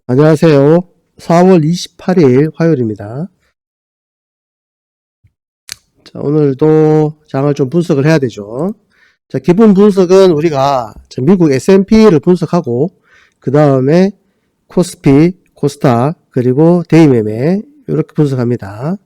안녕하세요. 4월 28일 화요일입니다. 자, 오늘도 장을 좀 분석을 해야 되죠. 자, 기본 분석은 우리가 미국 S&P를 분석하고 그 다음에 코스피, 코스닥, 그리고 데이매매 이렇게 분석합니다.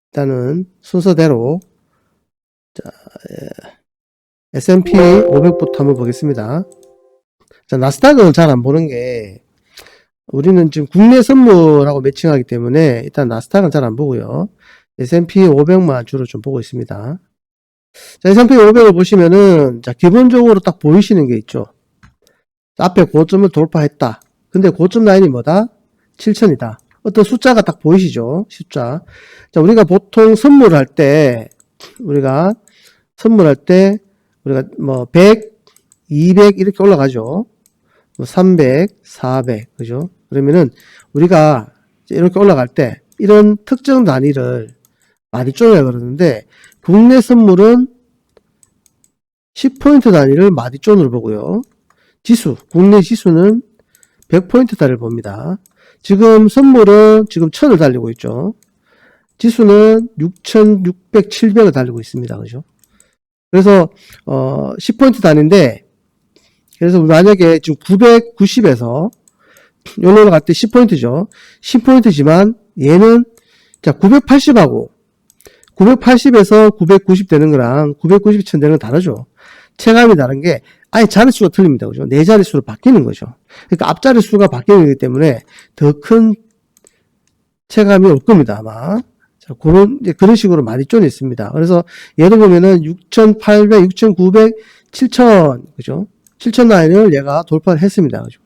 일단은 순서대로 자, S&P 500부터 한번 보겠습니다. 자, 나스닥은 잘 안 보는 게 우리는 지금 국내 선물하고 매칭하기 때문에 일단 나스닥은 잘 안 보고요. S&P 500만 주로 좀 보고 있습니다. 자, S&P 500을 보시면은, 자, 기본적으로 딱 보이시는 게 있죠. 앞에 고점을 돌파했다. 근데 고점 라인이 뭐다? 7천이다. 어떤 숫자가 딱 보이시죠? 숫자. 자, 우리가 보통 선물할 때, 우리가 뭐 100, 200 이렇게 올라가죠. 뭐 300, 400, 그죠? 그러면은 우리가 이렇게 올라갈 때 이런 특정 단위를 마디존이라고 그러는데 국내 선물은 10포인트 단위를 마디존으로 보고요. 국내 지수는 100포인트 단위를 봅니다. 지금 선물은 지금 1000을 달리고 있죠. 지수는 6600, 700을 달리고 있습니다. 그죠? 그래서 10포인트 단위인데 그래서 만약에 지금 990에서 여기로 갈 때 10포인트죠. 10포인트지만 얘는 자 980하고 980에서 990 되는 거랑 990 천 되는 건 다르죠. 체감이 다른 게 아예 자릿수가 틀립니다. 그죠? 네 자릿수로 바뀌는 거죠. 그러니까 앞자릿수가 바뀌는 거기 때문에 더 큰 체감이 올 겁니다. 아마. 자, 그런 식으로 마디존이 있습니다. 그래서 얘도 보면은 6,800, 6,900, 7,000, 그죠? 7,000 라인을 얘가 돌파를 했습니다. 그죠?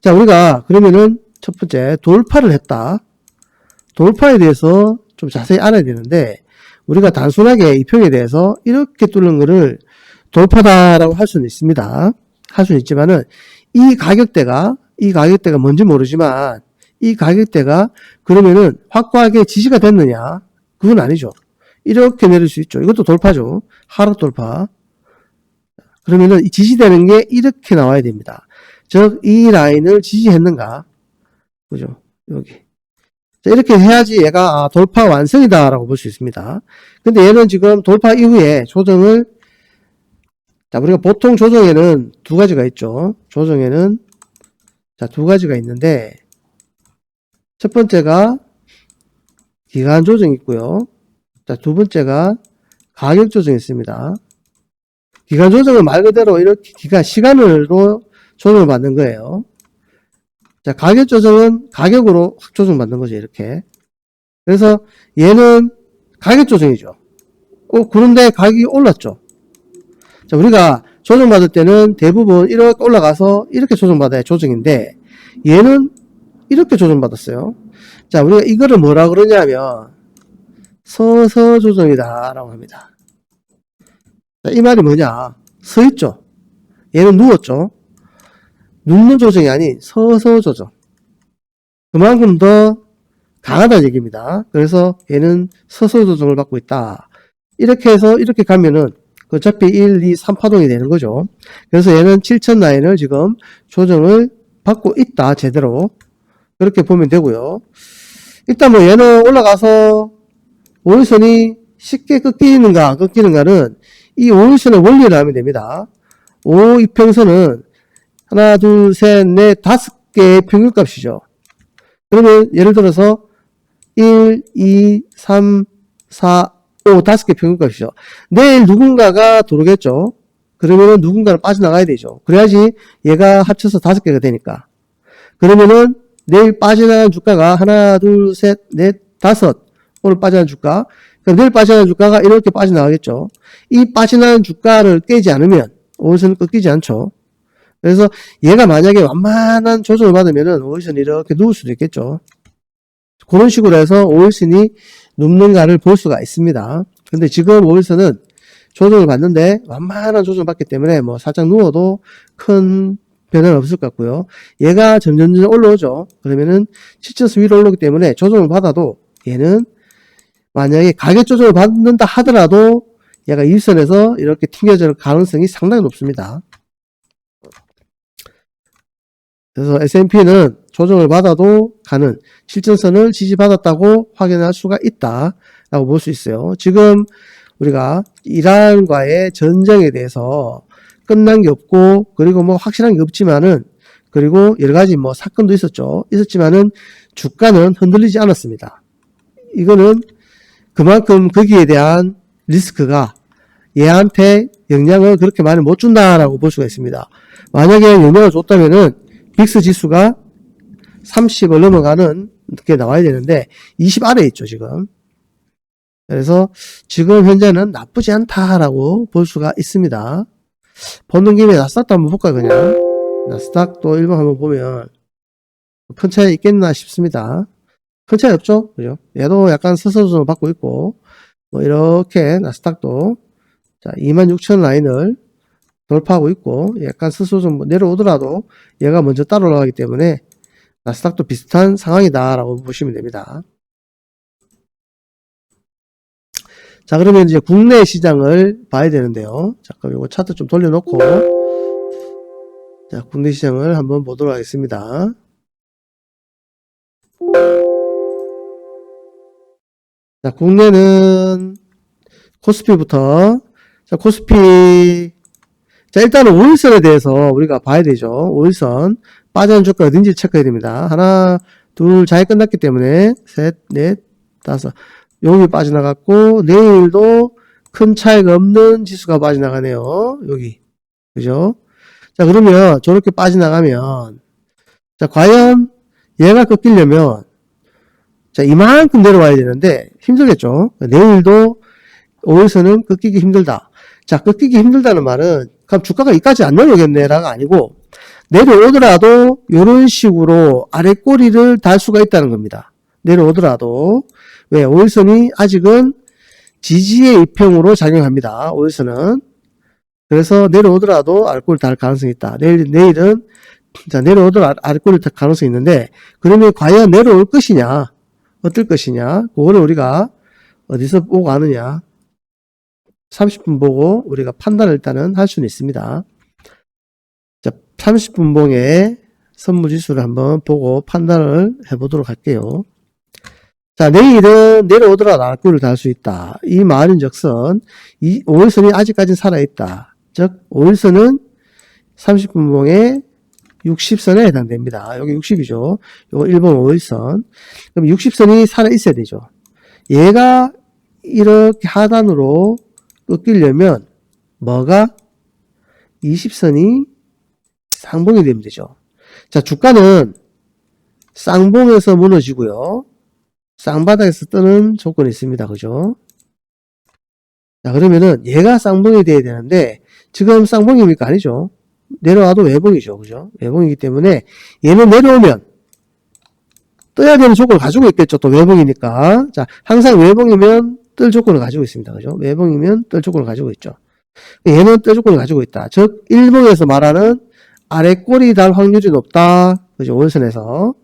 자, 우리가 그러면은 첫 번째 돌파를 했다. 돌파에 대해서 좀 자세히 알아야 되는데 우리가 단순하게 이 평에 대해서 이렇게 뚫는 거를 돌파다라고 할 수는 있습니다. 할 수는 있지만은 이 가격대가 뭔지 모르지만 이 가격대가 그러면은 확고하게 지지가 됐느냐? 그건 아니죠. 이렇게 내릴 수 있죠. 이것도 돌파죠. 하락 돌파. 그러면은 이 지지되는 게 이렇게 나와야 됩니다. 즉, 이 라인을 지지했는가? 그죠? 여기. 자, 이렇게 해야지 얘가 돌파 완성이다라고 볼 수 있습니다. 근데 얘는 지금 돌파 이후에 조정을 자, 우리가 보통 조정에는 두 가지가 있죠. 조정에는 자, 두 가지가 있는데 첫 번째가 기간 조정이 있고요. 자, 두 번째가 가격 조정이 있습니다. 기간 조정은 말 그대로 이렇게 시간으로 조정을 받는 거예요. 자, 가격 조정은 가격으로 확 조정받는 거죠, 이렇게. 그래서 얘는 가격 조정이죠. 그런데 가격이 올랐죠. 자, 우리가 조정받을 때는 대부분 이렇게 올라가서 이렇게 조정받아야 조정인데 얘는 이렇게 조정받았어요. 자, 우리가 이거를 뭐라 그러냐면 서서 조정이다 라고 합니다. 자, 이 말이 뭐냐? 서 있죠. 얘는 누웠죠. 눕는 조정이 아닌 서서 조정. 그만큼 더 강하다는 얘기입니다. 그래서 얘는 서서 조정을 받고 있다. 이렇게 해서 이렇게 가면은 어차피 1, 2, 3파동이 되는 거죠. 그래서 얘는 7천 라인을 지금 조정을 받고 있다. 제대로. 그렇게 보면 되고요. 일단 뭐 얘는 올라가서 5일선이 쉽게 꺾이는가는 이 5일선의 원리를 알면 됩니다. 5 이평선은 하나, 둘, 셋, 넷, 5개의 평균값이죠. 그러면 예를 들어서 1, 2, 3, 4, 5, 5개 평균값이죠. 내일 누군가가 들어오겠죠. 그러면은 누군가를 빠져나가야 되죠. 그래야지 얘가 합쳐서 5개가 되니까. 그러면은 내일 빠져나가는 주가가 하나, 둘, 셋, 넷, 5. 오늘 빠져나가는 주가. 그럼 내일 빠져나가는 주가가 이렇게 빠져나가겠죠. 이 빠져나가는 주가를 깨지 않으면 5일선은 꺾이지 않죠. 그래서 얘가 만약에 완만한 조정을 받으면은 5일선이 이렇게 누울 수도 있겠죠. 그런 식으로 해서 5일선이 눕는가를 볼 수가 있습니다. 근데 지금 5일선은 조정을 받는데 완만한 조정을 받기 때문에 뭐 살짝 누워도 큰 변화는 없을 것 같고요. 얘가 점점 올라오죠. 그러면은 7천선 위로 올라오기 때문에 조정을 받아도 얘는 만약에 가격 조정을 받는다 하더라도 얘가 일선에서 이렇게 튕겨질 가능성이 상당히 높습니다. 그래서 S&P는 조정을 받아도 가는 실전선을 지지받았다고 확인할 수가 있다라고 볼 수 있어요. 지금 우리가 이란과의 전쟁에 대해서 끝난 게 없고, 그리고 뭐 확실한 게 없지만은, 그리고 여러 가지 뭐 사건도 있었지만은 주가는 흔들리지 않았습니다. 이거는 그만큼 거기에 대한 리스크가 얘한테 영향을 그렇게 많이 못 준다라고 볼 수가 있습니다. 만약에 영향을 줬다면은 빅스 지수가 30을 넘어가는 게 나와야 되는데 20 아래에 있죠, 지금. 그래서 지금 현재는 나쁘지 않다라고 볼 수가 있습니다. 보는 김에 나스닥도 한번 볼까요, 그냥. 나스닥도 일봉 한번 보면 큰 차이 있겠나 싶습니다. 큰 차이 없죠? 그죠? 얘도 약간 서서조정을 받고 있고, 뭐 이렇게 나스닥도 자 26,000 라인을 돌파하고 있고, 약간 서서조정 내려오더라도 얘가 먼저 따라 올라가기 때문에 나스닥도 비슷한 상황이다라고 보시면 됩니다. 자, 그러면 이제 국내 시장을 봐야 되는데요. 잠깐 요거 차트 좀 돌려놓고, 자, 국내 시장을 한번 보도록 하겠습니다. 자, 국내는 코스피부터, 자, 코스피, 자, 일단은 5일선에 대해서 우리가 봐야 되죠. 5일선. 빠져나온 주가가 어딘지 체크해야 됩니다. 하나, 둘, 잘 끝났기 때문에, 셋, 넷, 다섯. 여기 빠져나갔고, 내일도 큰 차이가 없는 지수가 빠져나가네요. 여기. 그죠? 자, 그러면 저렇게 빠져나가면, 자, 과연 얘가 꺾이려면, 자, 이만큼 내려와야 되는데, 힘들겠죠? 내일도 5일선은 꺾이기 힘들다. 자, 꺾이기 힘들다는 말은, 그럼 주가가 이까지 안 내려오겠네라가 아니고, 내려오더라도, 이런 식으로 아래 꼬리를 달 수가 있다는 겁니다. 내려오더라도. 왜? 5일선이 아직은 지지의 이평으로 작용합니다. 5일선은. 그래서 내려오더라도 아래꼬리를 달 가능성이 있다. 내일은, 자, 내려오더라도 아래꼬리를 달 가능성이 있는데, 그러면 과연 내려올 것이냐? 어떨 것이냐? 그거를 우리가 어디서 보고 아느냐? 30분 보고 우리가 판단을 일단은 할 수는 있습니다. 자, 30분 봉의 선무지수를 한번 보고 판단을 해보도록 할게요. 자, 내일은 내려오더라도 아래꼬리를 달 수 있다. 이 말인 적선, 이 5일선이 아직까지는 살아있다. 즉, 5일선은 30분 봉의 60선에 해당됩니다. 여기 60이죠. 요거 1번 5일선. 그럼 60선이 살아있어야 되죠. 얘가 이렇게 하단으로 꺾이려면 뭐가 20선이 상봉이 되면 되죠. 자, 주가는 쌍봉에서 무너지고요. 쌍바닥에서 뜨는 조건이 있습니다. 그죠? 자, 그러면은 얘가 쌍봉이 돼야 되는데 지금 쌍봉입니까? 아니죠. 내려와도 외봉이죠. 그죠? 외봉이기 때문에 얘는 내려오면 떠야 되는 조건을 가지고 있겠죠. 또 외봉이니까. 자, 항상 외봉이면 뜰 조건을 가지고 있습니다. 그죠? 외봉이면 뜰 조건을 가지고 있죠. 얘는 뜰 조건을 가지고 있다. 즉, 일봉에서 말하는 아래 꼬리 달 확률이 높다. 그죠? 원선에서.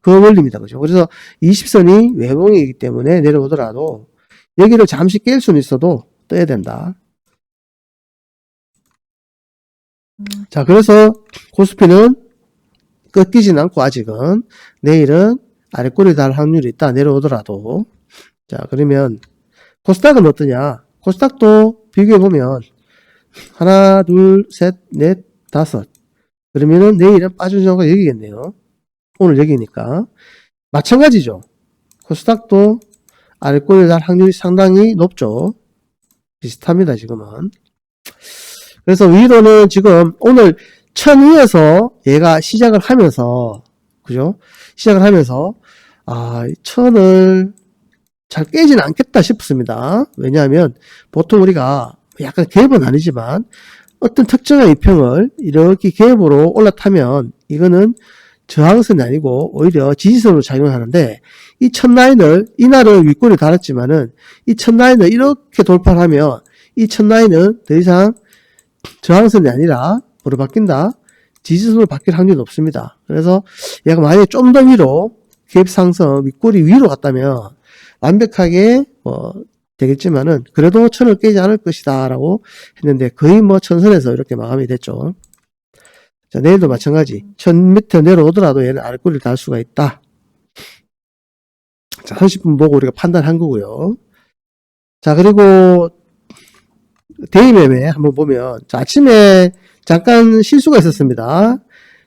그 원리입니다. 그죠? 그래서 20선이 외봉이기 때문에 내려오더라도 여기를 잠시 깰 수는 있어도 떠야 된다. 자, 그래서 코스피는 꺾이진 않고 아직은 내일은 아래 꼬리 달 확률이 있다. 내려오더라도. 자, 그러면 코스닥은 어떠냐? 코스닥도 비교해보면 하나, 둘, 셋, 넷, 다섯. 그러면은 내일은 빠진 정도가 여기겠네요. 오늘 여기니까. 마찬가지죠. 코스닥도 아래 꼬리 달 확률이 상당히 높죠. 비슷합니다, 지금은. 그래서 위로는 지금 오늘 1000위에서 얘가 시작을 하면서, 그죠? 시작을 하면서, 1000을 잘 깨지는 않겠다 싶습니다. 왜냐하면 보통 우리가 약간 갭은 아니지만 어떤 특정한 이평을 이렇게 갭으로 올라타면 이거는 저항선이 아니고 오히려 지지선으로 작용하는데 이 1000라인을 이날은 윗골에 달았지만은 이 1000라인을 이렇게 돌파를 하면 이 1000라인은 더 이상 저항선이 아니라 뭐로 바뀐다? 지지선으로 바뀔 확률이 높습니다. 그래서 얘가 만약에 좀 더 위로 갭 상승 윗골이 위로 갔다면 완벽하게 되겠지만은 그래도 1000을 깨지 않을 것이다 라고 했는데 거의 뭐 1000선에서 이렇게 마감이 됐죠. 자, 내일도 마찬가지. 1000m 내려오더라도 얘는 아랫꼬리를 달 수가 있다. 자, 30분 보고 우리가 판단한 거고요. 자, 그리고 데이 매매 한번 보면, 자, 아침에 잠깐 실수가 있었습니다.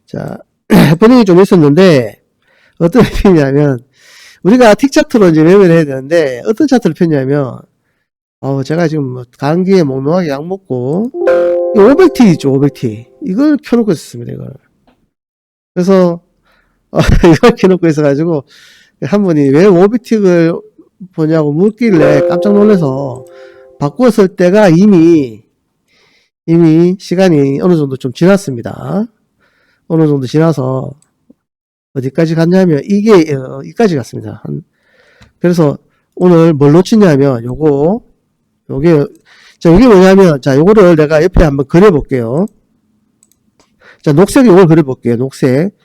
자, 해프닝이 좀 있었는데, 어떤 해프닝이냐면, 우리가 틱 차트로 이제 매매를 해야 되는데, 어떤 차트를 폈냐면, 제가 지금 뭐 감기에 몽롱하게 약 먹고, 500T 있죠, 500T. 이걸 켜놓고 있었습니다, 이걸. 그래서, 이걸 켜놓고 있어가지고, 한 분이 왜 500T를 보냐고 묻길래 깜짝 놀라서, 바꾸었을 때가 이미 시간이 어느 정도 좀 지났습니다. 어느 정도 지나서, 어디까지 갔냐면, 이까지 갔습니다. 그래서 오늘 뭘 놓치냐면, 이게 뭐냐면, 자, 요거를 내가 옆에 한번 그려볼게요. 자, 녹색 요걸 그려볼게요. 녹색.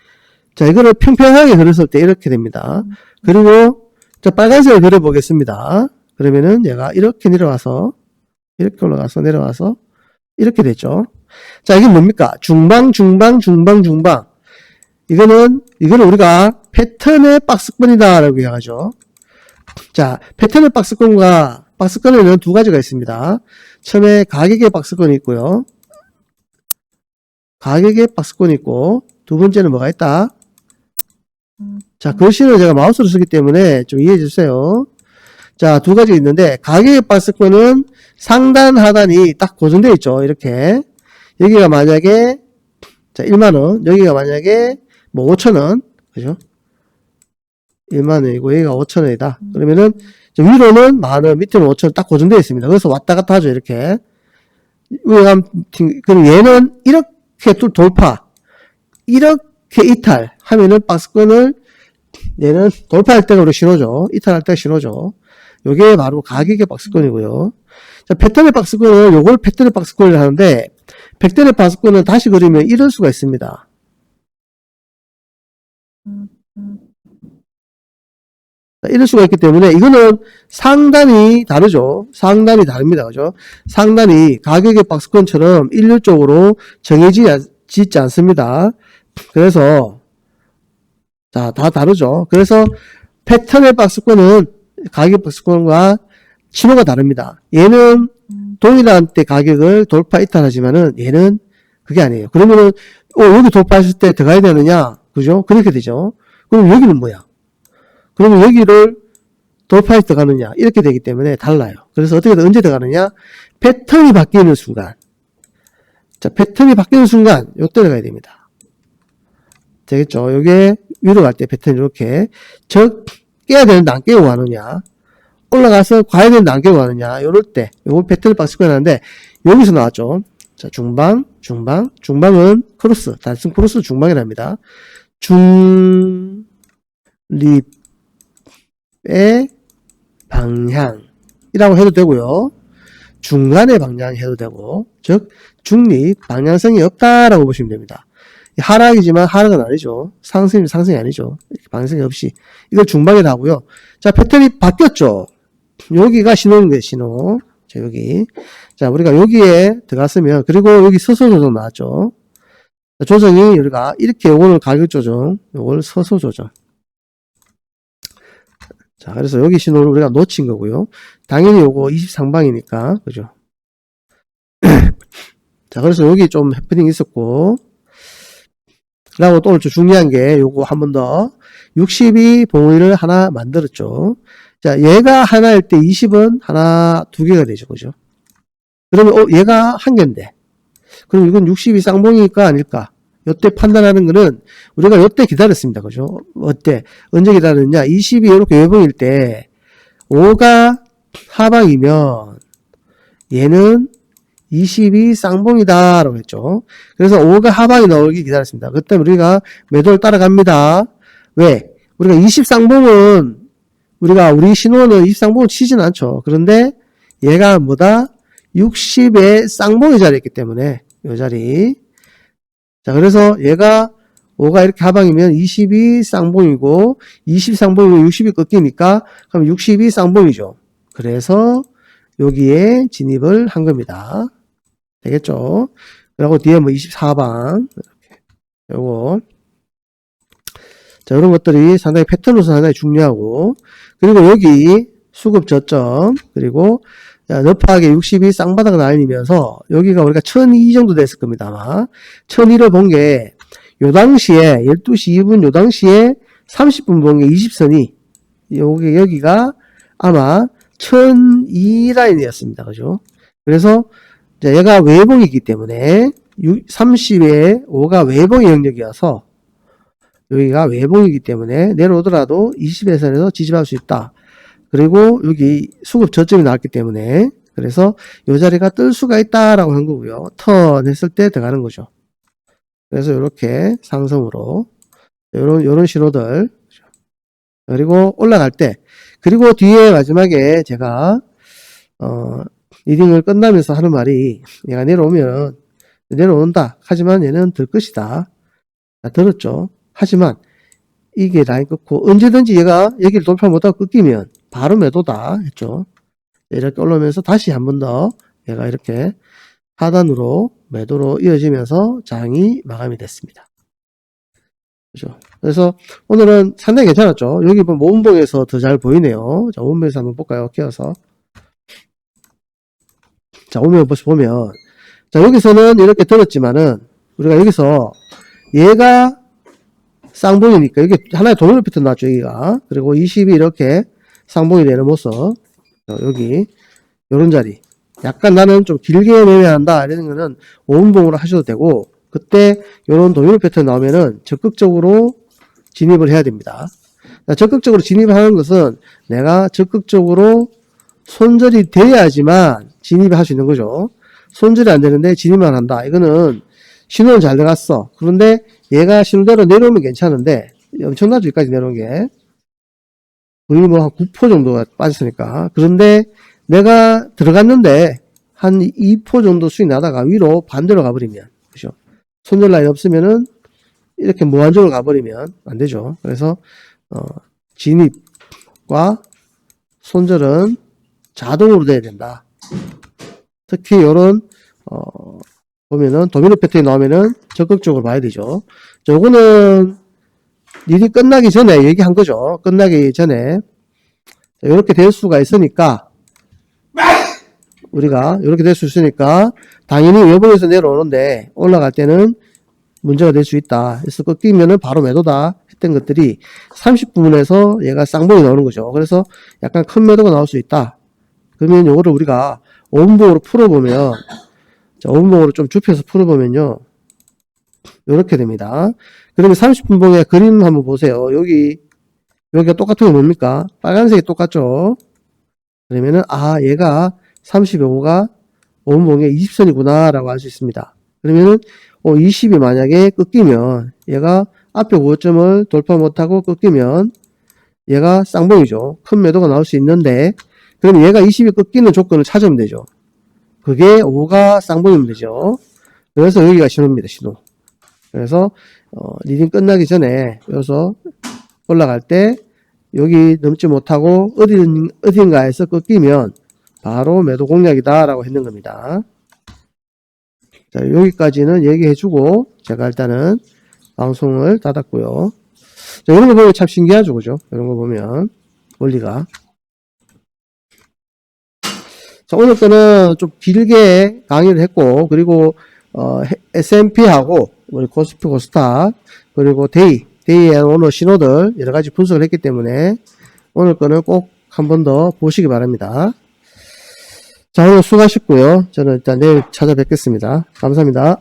자, 이거를 평평하게 그렸을 때 이렇게 됩니다. 그리고, 자, 빨간색을 그려보겠습니다. 그러면은 얘가 이렇게 내려와서, 이렇게 올라가서 내려와서, 이렇게 됐죠. 자, 이게 뭡니까? 중방. 이거는 우리가 패턴의 박스권이다라고 이야기하죠. 자, 패턴의 박스권에는 두 가지가 있습니다. 처음에 가격의 박스권이 있고요. 가격의 박스권이 있고, 두 번째는 뭐가 있다? 자, 글씨는 제가 마우스로 쓰기 때문에 좀 이해해 주세요. 자, 두 가지 있는데, 가격의 박스권은 상단, 하단이 딱 고정되어 있죠. 이렇게. 여기가 만약에, 자, 1만원, 여기가 만약에, 뭐, 5천원, 그죠? 1만원이고, 여기가 5천원이다. 그러면은, 위로는 만원, 밑에는 5천원 딱 고정되어 있습니다. 그래서 왔다 갔다 하죠, 이렇게. 그럼 얘는 이렇게 돌파, 이렇게 이탈 하면은 박스권을, 얘는 돌파할 때가 우리 신호죠. 이탈할 때가 신호죠. 요게 바로 가격의 박스권이고요. 자, 패턴의 박스권은 요걸 패턴의 박스권이라 하는데, 패턴의 박스권은 다시 그리면 이럴 수가 있습니다. 자, 이럴 수가 있기 때문에 이거는 상단이 다르죠. 상단이 다릅니다. 그죠? 상단이 가격의 박스권처럼 일률적으로 정해지지 않습니다. 그래서, 자, 다 다르죠. 그래서 패턴의 박스권은 가격 박스권과 신호가 다릅니다. 얘는 동일한 때 가격을 돌파 이탈하지만은 얘는 그게 아니에요. 그러면은 여기 돌파했을 때 들어가야 되느냐? 그죠? 그렇게 되죠. 그럼 여기는 뭐야? 그러면 여기를 돌파해서 들어가느냐? 이렇게 되기 때문에 달라요. 그래서 어떻게 언제 들어가느냐? 패턴이 바뀌는 순간. 자, 패턴이 바뀌는 순간 요때 들어가야 됩니다. 되겠죠? 요게 위로 갈 때 패턴이 이렇게 깨야 되는데 안 깨고 가느냐, 올라가서 과야 되는데 안 깨고 가느냐, 요럴 때 요걸 패턴을 박스권 하는데 여기서 나왔죠. 자, 중방은 크로스, 단순 크로스 중방이랍니다. 중립의 방향이라고 해도 되고요. 중간의 방향 해도 되고, 즉 중립, 방향성이 없다라고 보시면 됩니다. 하락이지만 하락은 아니죠. 상승이 아니죠. 방향성이 없이. 이걸 중방이라 하고요. 자, 패턴이 바뀌었죠. 여기가 신호인 거예요, 신호. 자, 여기. 자, 우리가 여기에 들어갔으면, 그리고 여기 서서 조정 나왔죠. 자, 조정이 우리가 이렇게 요거는 가격 조정, 요걸 서서 조정. 자, 그래서 여기 신호를 우리가 놓친 거고요. 당연히 요거 23방이니까, 그죠? 자, 그래서 여기 좀 해프닝이 있었고, 그리고 또 오늘 좀 중요한 게 요거 한 번 더 62 봉의를 하나 만들었죠. 자, 얘가 하나일 때 20은 하나, 두 개가 되죠. 그죠? 그러면 얘가 한 개인데. 그럼 이건 62 쌍봉일까 아닐까? 요때 판단하는 거는 우리가 요때 기다렸습니다. 그죠? 언제 기다렸냐? 20이 이렇게 외봉일 때 5가 하방이면 얘는 20이 쌍봉이다 라고 했죠. 그래서 5가 하방이 나오기 기다렸습니다. 그때 우리가 매도를 따라갑니다. 왜? 우리가 20 쌍봉은 우리 신호는 20 쌍봉을 치진 않죠. 그런데 얘가 뭐다? 60의 쌍봉의 자리에 있기 때문에 이 자리. 자, 그래서 얘가 5가 이렇게 하방이면 20이 쌍봉이고 20 쌍봉이고 60이 꺾이니까 그럼 60이 쌍봉이죠. 그래서 여기에 진입을 한 겁니다. 되겠죠? 그리고 뒤에 뭐 24방 이렇게. 요거. 자, 이런 것들이 상당히 패턴으로서 상당히 중요하고, 그리고 여기 수급 저점, 그리고 너프하게 62 쌍바닥을 날리면서 여기가 우리가 1002 정도 됐을 겁니다. 아마 1002를 본 게 요 당시에 12시 2분 요 당시에 30분 본 게 20선이 여기가 아마 1002 라인이었습니다. 그죠? 그래서 이제 얘가 외봉이기 때문에 30에 5가 외봉의 영역이어서 여기가 외봉이기 때문에 내려오더라도 20에서 지지할 수 있다. 그리고 여기 수급 저점이 나왔기 때문에 그래서 이 자리가 뜰 수가 있다라고 한 거고요. 턴 했을 때 들어가는 거죠. 그래서 이렇게 상승으로 요런 신호들, 그리고 올라갈 때, 그리고 뒤에 마지막에 제가 리딩을 끝나면서 하는 말이, 얘가 내려온다. 하지만 얘는 들 것이다. 들었죠. 하지만 이게 라인 끊고 언제든지 얘가 여기를 돌파 못하고 끊기면 바로 매도다 했죠. 이렇게 올라오면서 다시 한 번 더 얘가 이렇게 하단으로 매도로 이어지면서 장이 마감이 됐습니다. 그죠? 그래서 오늘은 상당히 괜찮았죠. 여기 보면 모음봉에서 더 잘 보이네요. 자, 모음봉에서 한번 볼까요? 끼워서. 자, 보면, 자, 여기서는 이렇게 들었지만은, 우리가 여기서 얘가 쌍봉이니까, 이게 하나의 도미노 패턴 나왔죠, 여기가. 그리고 20이 이렇게 쌍봉이 되는 모습. 여기, 요런 자리. 약간 나는 좀 길게 매매한다, 이런 거는 5분봉으로 하셔도 되고, 그때 요런 도미노 패턴 나오면은 적극적으로 진입을 해야 됩니다. 적극적으로 진입하는 것은 내가 적극적으로 손절이 돼야지만 진입을 할 수 있는 거죠. 손절이 안 되는데 진입만 한다. 이거는 신호는 잘 들어갔어. 그런데 얘가 신호대로 내려오면 괜찮은데 엄청나죠. 여기까지 내려온 게 거의 뭐 한 9% 정도가 빠졌으니까. 그런데 내가 들어갔는데 한 2% 정도 수익 나다가 위로 반대로 가버리면, 그죠? 손절 라인 없으면은 이렇게 무한정으로 가버리면 안 되죠. 그래서 진입과 손절은 자동으로 돼야 된다. 특히 요런 보면은 도미노 패턴이 나오면은 적극적으로 봐야 되죠. 자, 요거는 일이 끝나기 전에 얘기한 거죠. 끝나기 전에 이렇게 될 수가 있으니까 우리가 이렇게 될 수 있으니까 당연히 외봉에서 내려오는데 올라갈 때는 문제가 될 수 있다. 그래서 꺾이면은 바로 매도다 했던 것들이 30분에서 얘가 쌍봉이 나오는 거죠. 그래서 약간 큰 매도가 나올 수 있다. 그러면 요거를 우리가 5분봉으로 풀어보면, 자, 5분봉으로 좀 좁혀서 풀어보면요. 요렇게 됩니다. 그러면 30분봉의 그림 한번 보세요. 여기가 똑같은 거 뭡니까? 빨간색이 똑같죠? 그러면은, 아, 얘가 35가 5분봉의 20선이구나, 라고 할 수 있습니다. 그러면은, 20이 만약에 꺾이면, 얘가 앞에 5점을 돌파 못하고 꺾이면, 얘가 쌍봉이죠. 큰 매도가 나올 수 있는데, 그럼 얘가 20이 꺾이는 조건을 찾으면 되죠. 그게 5가 쌍봉이면 되죠. 그래서 여기가 신호입니다, 신호. 그래서, 리딩 끝나기 전에, 여기서 올라갈 때, 여기 넘지 못하고, 어딘가에서 꺾이면, 바로 매도 공략이다, 라고 했는 겁니다. 자, 여기까지는 얘기해주고, 제가 일단은 방송을 닫았고요. 자, 이런 거 보면 참 신기하죠, 그죠? 이런 거 보면, 원리가. 자, 오늘 거는 좀 길게 강의를 했고, 그리고, S&P하고, 우리 코스피, 코스닥, 그리고 데이의 오늘 신호들, 여러 가지 분석을 했기 때문에, 오늘 거는 꼭 한 번 더 보시기 바랍니다. 자, 오늘 수고하셨고요. 저는 일단 내일 찾아뵙겠습니다. 감사합니다.